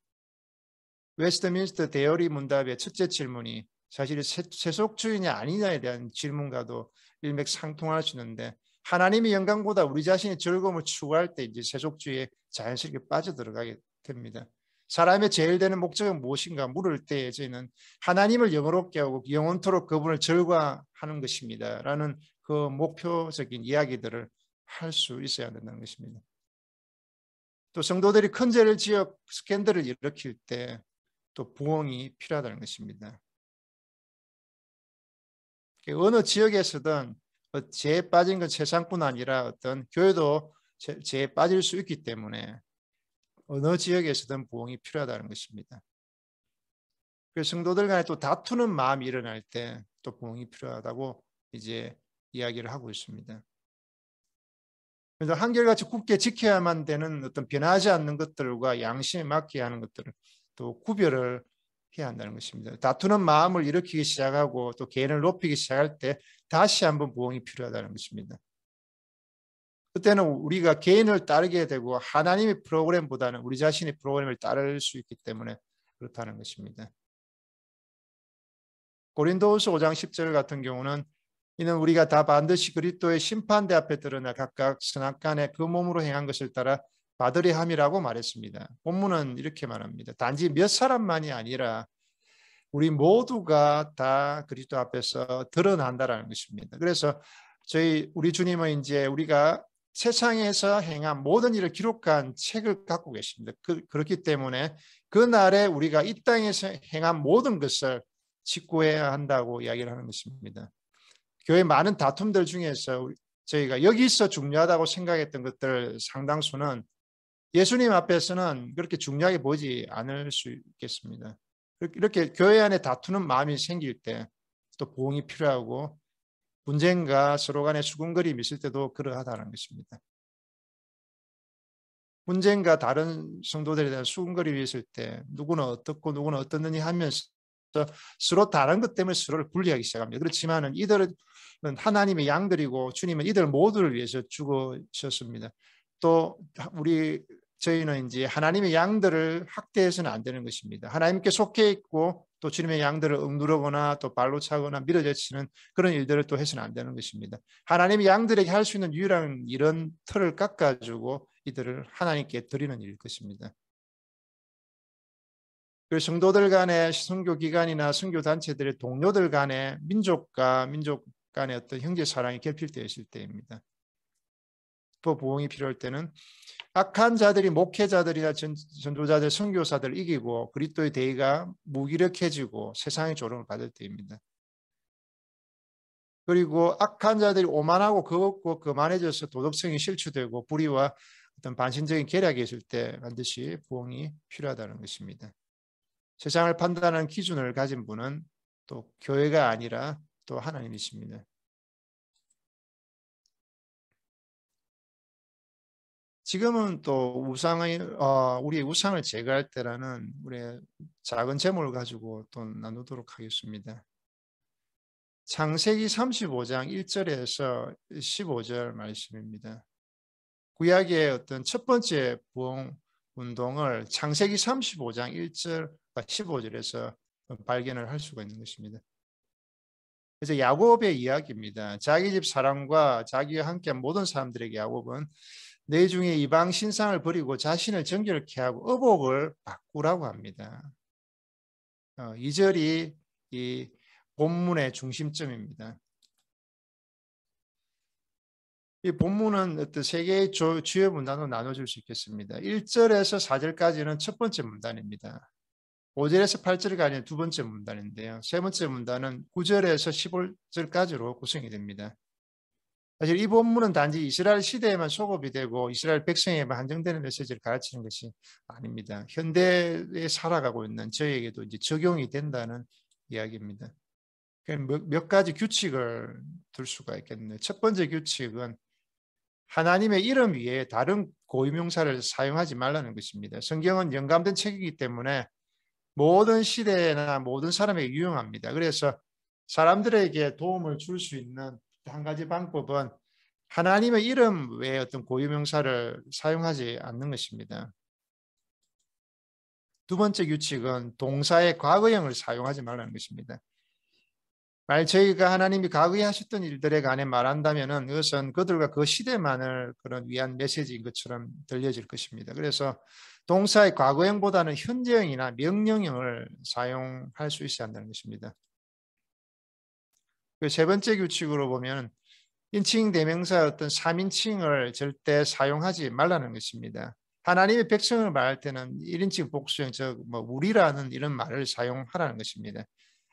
웨스트민스터 대여리 문답의 첫째 질문이 사실 세속주의냐 아니냐에 대한 질문과도 일맥상통할 수 있는데 하나님의 영광보다 우리 자신의 즐거움을 추구할 때 이제 세속주의에 자연스럽게 빠져들어가게 됩니다. 사람의 제일 되는 목적은 무엇인가 물을 때 저희는 하나님을 영원롭게 하고 영원토록 그분을 절과하는 것입니다. 라는 그 목표적인 이야기들을 할 수 있어야 된다는 것입니다. 또 성도들이 큰 죄를 지어 스캔들을 일으킬 때 또 부흥이 필요하다는 것입니다. 어느 지역에서든 죄에 빠진 건 세상뿐 아니라 어떤 교회도 죄에 빠질 수 있기 때문에 어느 지역에서든 부흥이 필요하다는 것입니다. 그래서 성도들 간에 또 다투는 마음이 일어날 때 또 부흥이 필요하다고 이제 이야기를 하고 있습니다. 그래서 한결같이 굳게 지켜야만 되는 어떤 변하지 않는 것들과 양심에 맞게 하는 것들을 또 구별을 해야 한다는 것입니다. 다투는 마음을 일으키기 시작하고 또 개인을 높이기 시작할 때 다시 한번 부흥이 필요하다는 것입니다. 그때는 우리가 개인을 따르게 되고 하나님의 프로그램보다는 우리 자신의 프로그램을 따를 수 있기 때문에 그렇다는 것입니다. 고린도후서 5장 10절 같은 경우는 이는 우리가 다 반드시 그리스도의 심판대 앞에 드러나 각각 선악간에 그 몸으로 행한 것을 따라 받으려 함이라고 말했습니다. 본문은 이렇게 말합니다. 단지 몇 사람만이 아니라 우리 모두가 다 그리스도 앞에서 드러난다라는 것입니다. 그래서 우리 주님은 이제 우리가 세상에서 행한 모든 일을 기록한 책을 갖고 계십니다. 그렇기 때문에 그날에 우리가 이 땅에서 행한 모든 것을 직구해야 한다고 이야기를 하는 것입니다. 교회 많은 다툼들 중에서 저희가 여기서 중요하다고 생각했던 것들 상당수는 예수님 앞에서는 그렇게 중요하게 보지 않을 수 있겠습니다. 이렇게 교회 안에 다투는 마음이 생길 때 또 부흥이 필요하고 분쟁과 서로 간의 수군거림이 있을 때도 그러하다는 것입니다. 분쟁과 다른 성도들에 대한 수군거림이 있을 때 누구는 어떻고 누구는 어떻느니 하면서 서로 다른 것 때문에 서로를 분리하기 시작합니다. 그렇지만 이들은 하나님의 양들이고 주님은 이들 모두를 위해서 죽으셨습니다. 또 저희는 이제 하나님의 양들을 학대해서는 안 되는 것입니다. 하나님께 속해 있고 또 주님의 양들을 억누르거나 또 발로 차거나 밀어제치는 그런 일들을 또 해서는 안 되는 것입니다. 하나님의 양들에게 할 수 있는 유일한 이런 틀을 깎아주고 이들을 하나님께 드리는 일일 것입니다. 그 성도들 간의 선교 기관이나 선교 단체들의 동료들 간의 민족과 민족 간의 어떤 형제 사랑이 결핍되었을 때입니다. 또 부흥이 필요할 때는 악한 자들이 목회자들이나 전도자들, 선교사들을 이기고 그리스도의 대의가 무기력해지고 세상의 조롱을 받을 때입니다. 그리고 악한 자들이 오만하고 거없고 거만해져서 도덕성이 실추되고 불의와 어떤 반신적인 계략이 있을 때 반드시 부흥이 필요하다는 것입니다. 세상을 판단하는 기준을 가진 분은 또 교회가 아니라 또 하나님이십니다. 지금은 또 우리의 우상을 제거할 때라는 우리의 작은 제목을 가지고 또 나누도록 하겠습니다. 창세기 35장 1절에서 15절 말씀입니다. 구약의 어떤 첫 번째 부흥 운동을 창세기 35장 1절과 15절에서 발견을 할 수가 있는 것입니다. 그래서 야곱의 이야기입니다. 자기 집 사람과 자기와 함께한 모든 사람들에게 야곱은 내 중에 이방 신상을 버리고 자신을 정결케 하고 의복을 바꾸라고 합니다. 2절이 이 본문의 중심점입니다. 이 본문은 어떤 세 개의 주요 문단으로 나눠줄 수 있겠습니다. 1절에서 4절까지는 첫 번째 문단입니다. 5절에서 8절까지는 두 번째 문단인데요. 세 번째 문단은 9절에서 15절까지로 구성이 됩니다. 사실 이 본문은 단지 이스라엘 시대에만 소급이 되고 이스라엘 백성에만 한정되는 메시지를 가르치는 것이 아닙니다. 현대에 살아가고 있는 저희에게도 이제 적용이 된다는 이야기입니다. 몇 가지 규칙을 둘 수가 있겠네요. 첫 번째 규칙은 하나님의 이름 위에 다른 고유명사를 사용하지 말라는 것입니다. 성경은 영감된 책이기 때문에 모든 시대나 모든 사람에게 유용합니다. 그래서 사람들에게 도움을 줄 수 있는 한 가지 방법은 하나님의 이름 외에 어떤 고유명사를 사용하지 않는 것입니다. 두 번째 규칙은 동사의 과거형을 사용하지 말라는 것입니다. 만약 저희가 하나님이 과거에 하셨던 일들에 관해 말한다면 이것은 그들과 그 시대만을 그런 위한 메시지인 것처럼 들려질 것입니다. 그래서 동사의 과거형보다는 현재형이나 명령형을 사용할 수 있어야 한다는 것입니다. 그 세 번째 규칙으로 보면 인칭 대명사 어떤 3인칭을 절대 사용하지 말라는 것입니다. 하나님의 백성을 말할 때는 1인칭 복수형, 즉 우리라는 이런 말을 사용하라는 것입니다.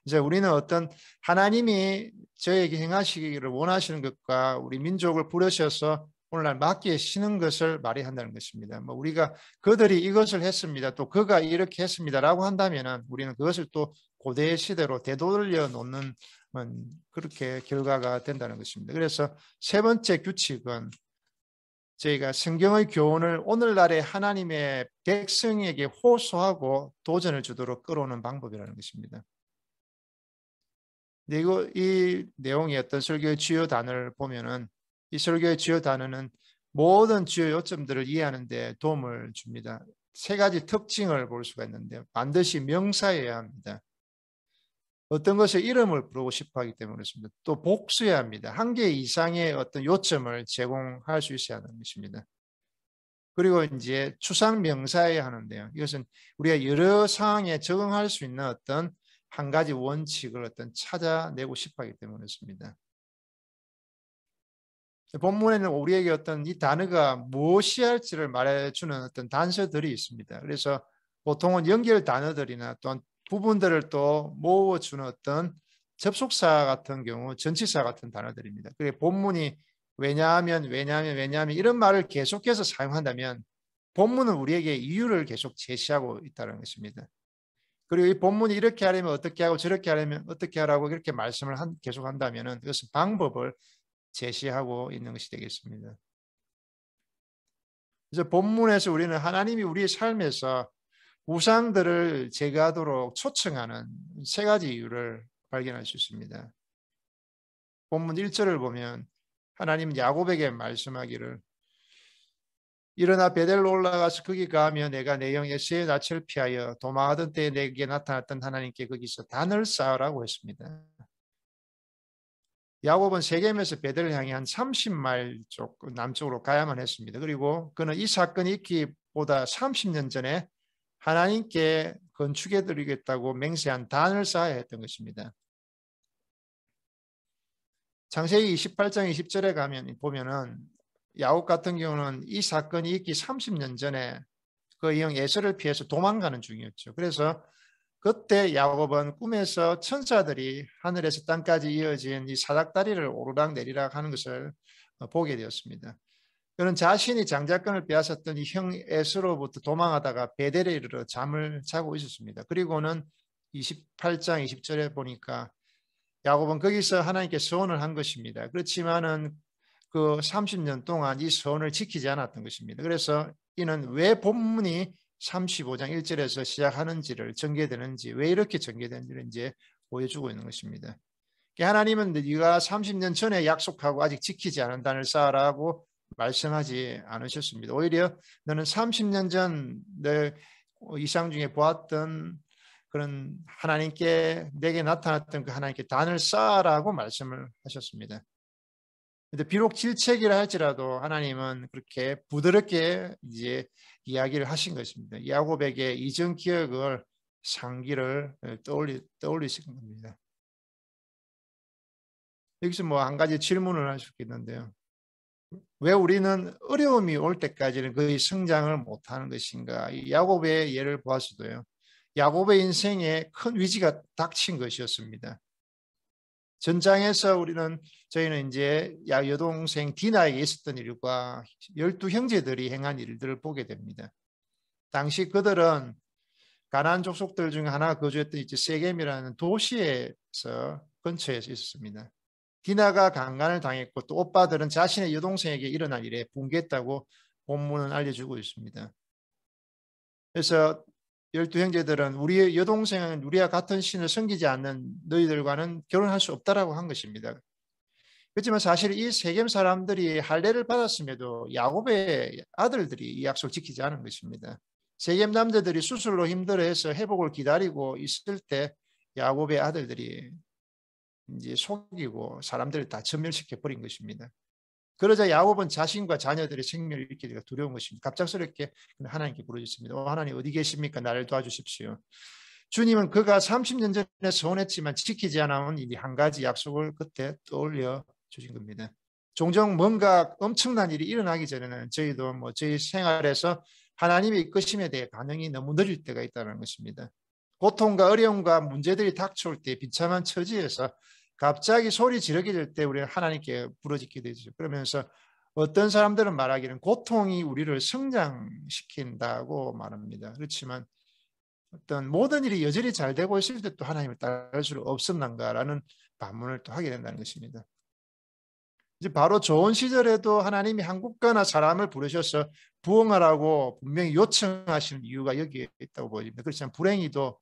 이제 우리는 어떤 하나님이 저에게 행하시기를 원하시는 것과 우리 민족을 부르셔서 오늘날 맡기시는 것을 말해야 한다는 것입니다. 우리가 그들이 이것을 했습니다. 또 그가 이렇게 했습니다라고 한다면은 우리는 그것을 또 고대 시대로 되돌려 놓는 그렇게 결과가 된다는 것입니다. 그래서 세 번째 규칙은 저희가 성경의 교훈을 오늘날의 하나님의 백성에게 호소하고 도전을 주도록 끌어오는 방법이라는 것입니다. 그리고 이 내용의 어떤 설교의 주요 단어를 보면은 이 설교의 주요 단어는 모든 주요 요점들을 이해하는 데 도움을 줍니다. 세 가지 특징을 볼 수가 있는데요. 반드시 명사여야 합니다. 어떤 것에 이름을 부르고 싶어 하기 때문에 그렇습니다. 또 복수해야 합니다. 한 개 이상의 어떤 요점을 제공할 수 있어야 하는 것입니다. 그리고 이제 추상 명사여야 하는데요. 이것은 우리가 여러 상황에 적응할 수 있는 어떤 한 가지 원칙을 어떤 찾아내고 싶어 하기 때문에 그렇습니다. 본문에는 우리에게 어떤 이 단어가 무엇이 할지를 말해주는 어떤 단서들이 있습니다. 그래서 보통은 연결 단어들이나 또한 부분들을 또 모아주는 어떤 접속사 같은 경우 전치사 같은 단어들입니다. 그게 본문이 왜냐하면 이런 말을 계속해서 사용한다면 본문은 우리에게 이유를 계속 제시하고 있다는 것입니다. 그리고 이 본문이 이렇게 하려면 어떻게 하고 저렇게 하려면 어떻게 하라고 이렇게 말씀을 계속 한다면 그것은 방법을 제시하고 있는 것이 되겠습니다. 그래서 본문에서 우리는 하나님이 우리의 삶에서 우상들을 제거하도록 초청하는 세 가지 이유를 발견할 수 있습니다. 본문 1절을 보면 하나님은 야곱에게 말씀하기를 일어나 베델로 올라가서 거기 가며 내가 내 영 에서의 낯을 피하여 도망하던 때에 내게 나타났던 하나님께 거기서 단을 쌓으라고 했습니다. 야곱은 세겜에서 베델을 향해 한 30마일 쪽 남쪽으로 가야만 했습니다. 그리고 그는 이 사건이 있기보다 30년 전에 하나님께 건축해 드리겠다고 맹세한 단을 쌓아야 했던 것입니다. 창세기 28장 20절에 가면 보면은 야곱 같은 경우는 이 사건이 있기 30년 전에 그 형 에서를 피해서 도망가는 중이었죠. 그래서 그때 야곱은 꿈에서 천사들이 하늘에서 땅까지 이어진 이 사닥다리를 오르락 내리락 하는 것을 보게 되었습니다. 그는 자신이 장자권을 빼앗았던 이 형 에서로부터 도망하다가 베델에 이르러 잠을 자고 있었습니다. 그리고는 28장 20절에 보니까 야곱은 거기서 하나님께 서원을 한 것입니다. 그렇지만은 그 30년 동안 이 서원을 지키지 않았던 것입니다. 그래서 이는 왜 본문이 35장 1절에서 시작하는지를 전개되는지 왜 이렇게 전개되는지를 이제 보여주고 있는 것입니다. 하나님은 네가 30년 전에 약속하고 아직 지키지 않은 단을 쌓으라고 말씀하지 않으셨습니다. 오히려 너는 30년 전 내 이상 중에 보았던 그런 하나님께 내게 나타났던 그 하나님께 단을 쌓으라고 말씀을 하셨습니다. 근데 비록 질책이라 할지라도 하나님은 그렇게 부드럽게 이제 이야기를 하신 것입니다. 야곱에게 이전 기억을 상기를 떠올리신 겁니다. 여기서 뭐 한 가지 질문을 할 수 있겠는데요. 왜 우리는 어려움이 올 때까지는 거의 성장을 못하는 것인가? 이 야곱의 예를 보았어도요. 야곱의 인생에 큰 위기가 닥친 것이었습니다. 전장에서 저희는 이제 여동생 디나에게 있었던 일과 12형제들이 행한 일들을 보게 됩니다. 당시 그들은 가나안 족속들 중에 하나 거주했던 이제 세겜이라는 도시에서 근처에서 있었습니다. 디나가 강간을 당했고 또 오빠들은 자신의 여동생에게 일어난 일에 분개했다고 본문은 알려주고 있습니다. 그래서 12형제들은 우리의 여동생은 우리와 같은 신을 섬기지 않는 너희들과는 결혼할 수 없다라고 한 것입니다. 그렇지만 사실 이 세겜 사람들이 할례를 받았음에도 야곱의 아들들이 이 약속을 지키지 않은 것입니다. 세겜 남자들이 수술로 힘들어해서 회복을 기다리고 있을 때 야곱의 아들들이 이제 속이고 사람들을 다 전멸시켜 버린 것입니다. 그러자 야곱은 자신과 자녀들의 생명을 잃게 되가 두려운 것입니다. 갑작스럽게 하나님께 부르짖습니다. 하나님 어디 계십니까? 나를 도와주십시오. 주님은 그가 30년 전에 서원했지만 지키지 않아온 이 한 가지 약속을 그때 떠올려 주신 겁니다. 종종 뭔가 엄청난 일이 일어나기 전에는 저희도 저희 생활에서 하나님의 이끄심에 대해 반응이 너무 느릴 때가 있다는 것입니다. 고통과 어려움과 문제들이 닥쳐올 때 비참한 처지에서 갑자기 소리 지르게 될 때 우리는 하나님께 부르짖게 되죠. 그러면서 어떤 사람들은 말하기는 고통이 우리를 성장시킨다고 말합니다. 그렇지만 어떤 모든 일이 여전히 잘 되고 있을 때 또 하나님을 따를 수 없었는가라는 반문을 또 하게 된다는 것입니다. 이제 바로 좋은 시절에도 하나님이 한 국가나 사람을 부르셔서 부흥하라고 분명히 요청하시는 이유가 여기에 있다고 보입니다. 그렇지만 불행히도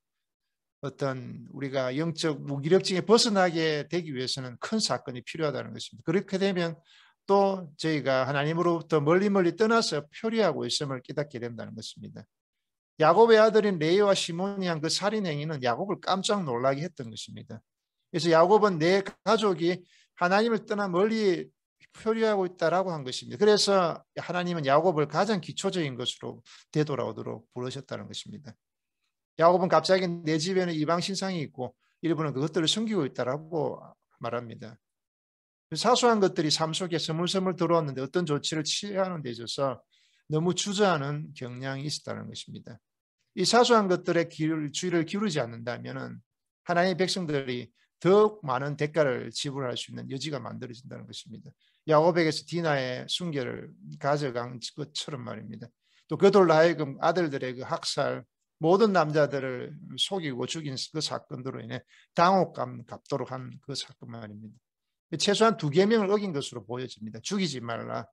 어떤 우리가 영적 무기력증에 벗어나게 되기 위해서는 큰 사건이 필요하다는 것입니다. 그렇게 되면 또 저희가 하나님으로부터 멀리 떠나서 표리하고 있음을 깨닫게 된다는 것입니다. 야곱의 아들인 레이와 시몬이 한 그 살인 행위는 야곱을 깜짝 놀라게 했던 것입니다. 그래서 야곱은 내 가족이 하나님을 떠나 멀리 표류하고 있다라고 한 것입니다. 그래서 하나님은 야곱을 가장 기초적인 것으로 되돌아오도록 부르셨다는 것입니다. 야곱은 갑자기 내 집에는 이방 신상이 있고 일부는 그것들을 숨기고 있다라고 말합니다. 사소한 것들이 삶 속에 스물스물 들어왔는데 어떤 조치를 취하는 데 있어서 너무 주저하는 경향이 있었다는 것입니다. 이 사소한 것들에 주의를 기울이지 않는다면 하나님의 백성들이 더욱 많은 대가를 지불할 수 있는 여지가 만들어진다는 것입니다. 야곱에게서 디나의 순결을 가져간 것처럼 말입니다. 또 그들로 하여금 아들들의 그 학살, 모든 남자들을 속이고 죽인 그 사건으로 인해 당혹감 갖도록 한 그 사건 말입니다. 최소한 2계명을 어긴 것으로 보여집니다. 죽이지 말라,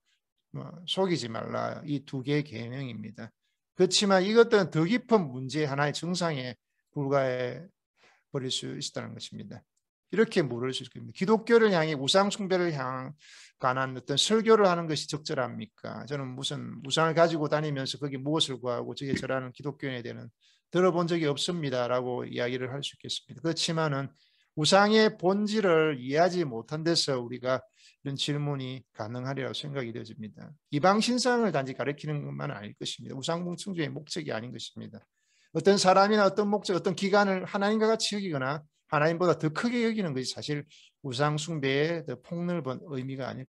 속이지 말라, 이 2개의 계명입니다. 그렇지만 이것들은 더 깊은 문제의 하나의 증상에 불과해 버릴 수 있다는 것입니다. 이렇게 물을 수 있습니다. 기독교를 향해 우상 숭배를 관한 어떤 설교를 하는 것이 적절합니까? 저는 무슨 우상을 가지고 다니면서 거기 무엇을 구하고 저게 저라는 기독교인에 대한 들어본 적이 없습니다라고 이야기를 할 수 있겠습니다. 그렇지만은 우상의 본질을 이해하지 못한 데서 우리가 이런 질문이 가능하리라고 생각이 되어집니다. 이방 신상을 단지 가리키는 것만 아닐 것입니다. 우상 숭배의 목적이 아닌 것입니다. 어떤 사람이나 어떤 목적, 어떤 기간을 하나님과 같이 여기거나 하나님보다 더 크게 여기는 것이 사실 우상 숭배의 더 폭넓은 의미가 아닐까